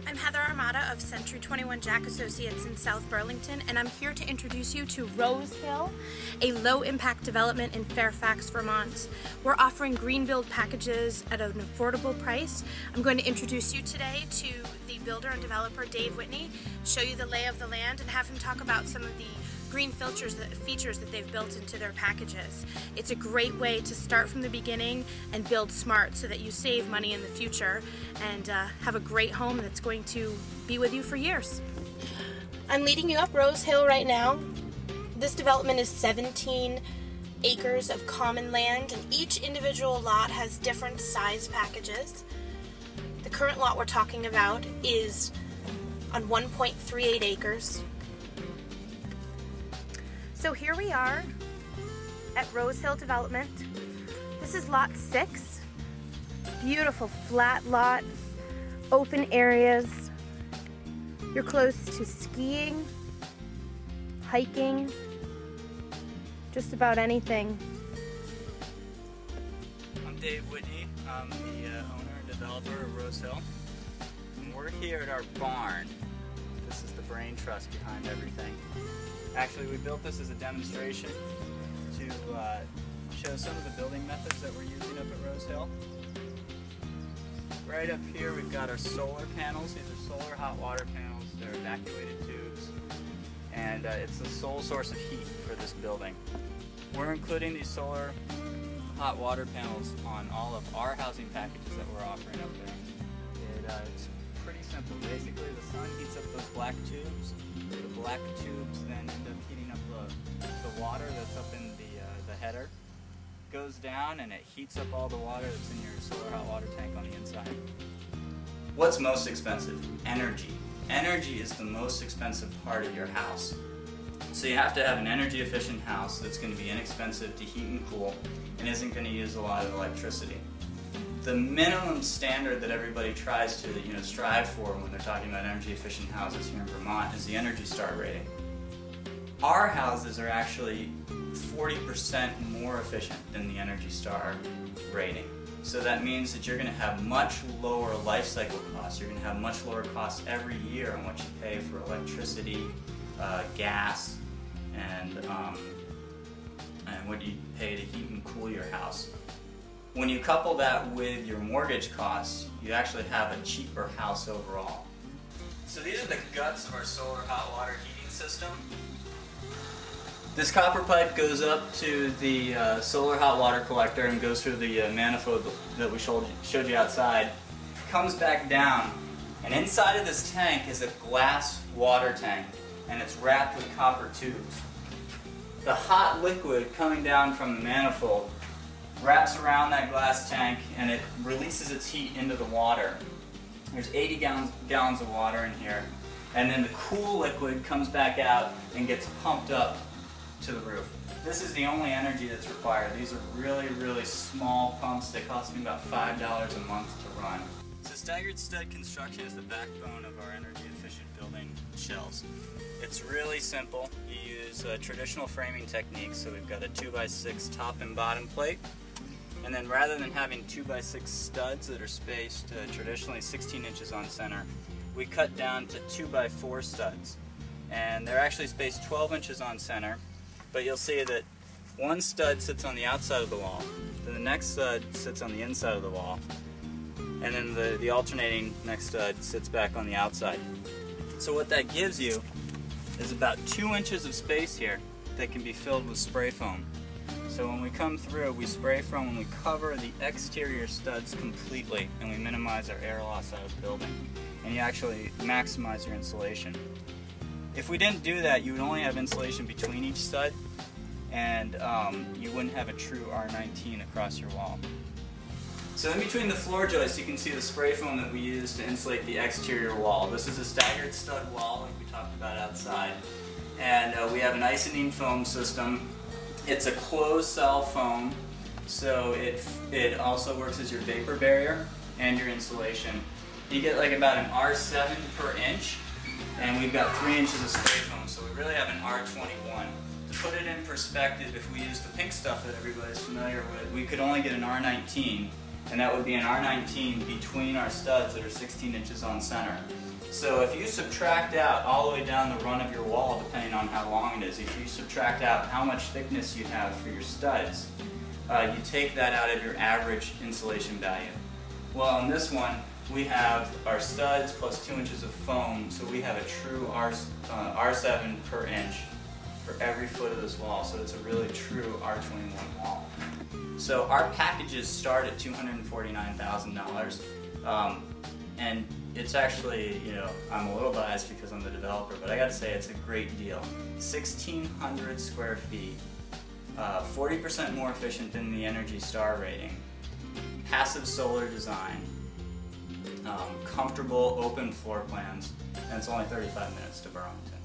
I'm Heather Armada of Century 21 Jack Associates in South Burlington, and I'm here to introduce you to Rose Hill, a low-impact development in Fairfax, Vermont. We're offering green build packages at an affordable price. I'm going to introduce you today to the builder and developer Dave Whitney, show you the lay of the land, and have him talk about some of the green features that they've built into their packages. It's a great way to start from the beginning and build smart so that you save money in the future and have a great home that's going to be with you for years. I'm leading you up Rose Hill right now. This development is 17 acres of common land, and each individual lot has different size packages. The current lot we're talking about is on 1.38 acres. So here we are at Rose Hill Development. This is lot 6. Beautiful flat lot, open areas. You're close to skiing, hiking, just about anything. I'm Dave Whitney. I'm the owner and developer of Rose Hill. And we're here at our barn. This is the brain trust behind everything. Actually, we built this as a demonstration to show some of the building methods that we're using up at Rose Hill. Right up here we've got our solar panels. These are solar hot water panels. They're evacuated tubes, and it's the sole source of heat for this building. We're including these solar hot water panels on all of our housing packages that we're offering up there. It's pretty simple. Basically, the sun heats up those black tubes. The black tubes then end up heating up the water that's up in the header. Goes down and it heats up all the water that's in your solar hot water tank on the inside. What's most expensive? Energy. Energy is the most expensive part of your house. So you have to have an energy efficient house that's going to be inexpensive to heat and cool and isn't going to use a lot of electricity. The minimum standard that everybody tries to strive for when they're talking about energy efficient houses here in Vermont is the Energy Star rating. Our houses are actually 40% more efficient than the Energy Star rating. So that means that you're going to have much lower life cycle costs. You're going to have much lower costs every year on what you pay for electricity, gas, and what you pay to heat and cool your house. When you couple that with your mortgage costs, you actually have a cheaper house overall. So these are the guts of our solar hot water heating system. This copper pipe goes up to the solar hot water collector and goes through the manifold that we showed you outside, comes back down, and inside of this tank is a glass water tank, and it's wrapped with copper tubes. The hot liquid coming down from the manifold wraps around that glass tank and it releases its heat into the water. There's 80 gallons of water in here, and then the cool liquid comes back out and gets pumped up to the roof. This is the only energy that's required. These are really, really small pumps. They cost me about $5 a month to run. So staggered stud construction is the backbone of our energy efficient building shells. It's really simple. You use traditional framing techniques, so we've got a 2x6 top and bottom plate. And then rather than having 2x6 studs that are spaced traditionally 16 inches on center, we cut down to 2x4 studs. And they're actually spaced 12 inches on center, but you'll see that one stud sits on the outside of the wall, then the next stud sits on the inside of the wall, and then the alternating next stud sits back on the outside. So what that gives you is about 2 inches of space here that can be filled with spray foam. So when we come through, we spray foam and we cover the exterior studs completely, and we minimize our air loss out of the building. And you actually maximize your insulation. If we didn't do that, you would only have insulation between each stud, and you wouldn't have a true R19 across your wall. So in between the floor joists, you can see the spray foam that we use to insulate the exterior wall. This is a staggered stud wall like we talked about outside. And we have an isonine foam system. It's a closed cell foam, so it also works as your vapor barrier and your insulation. You get like about an R7 per inch, and we've got 3 inches of spray foam, so we really have an R21. To put it in perspective, if we use the pink stuff that everybody's familiar with, we could only get an R19, and that would be an R19 between our studs that are 16 inches on center. So if you subtract out all the way down the run of your wall, depending on how long it is, if you subtract out how much thickness you have for your studs, you take that out of your average insulation value. Well, on this one, we have our studs plus 2 inches of foam, so we have a true R7 per inch for every foot of this wall, so it's a really true R21 wall. So our packages start at $249,000, and it's actually, you know, I'm a little biased because I'm the developer, but I gotta say it's a great deal. 1,600 square feet, 40% more efficient than the Energy Star rating, passive solar design, comfortable open floor plans, and it's only 35 minutes to Burlington.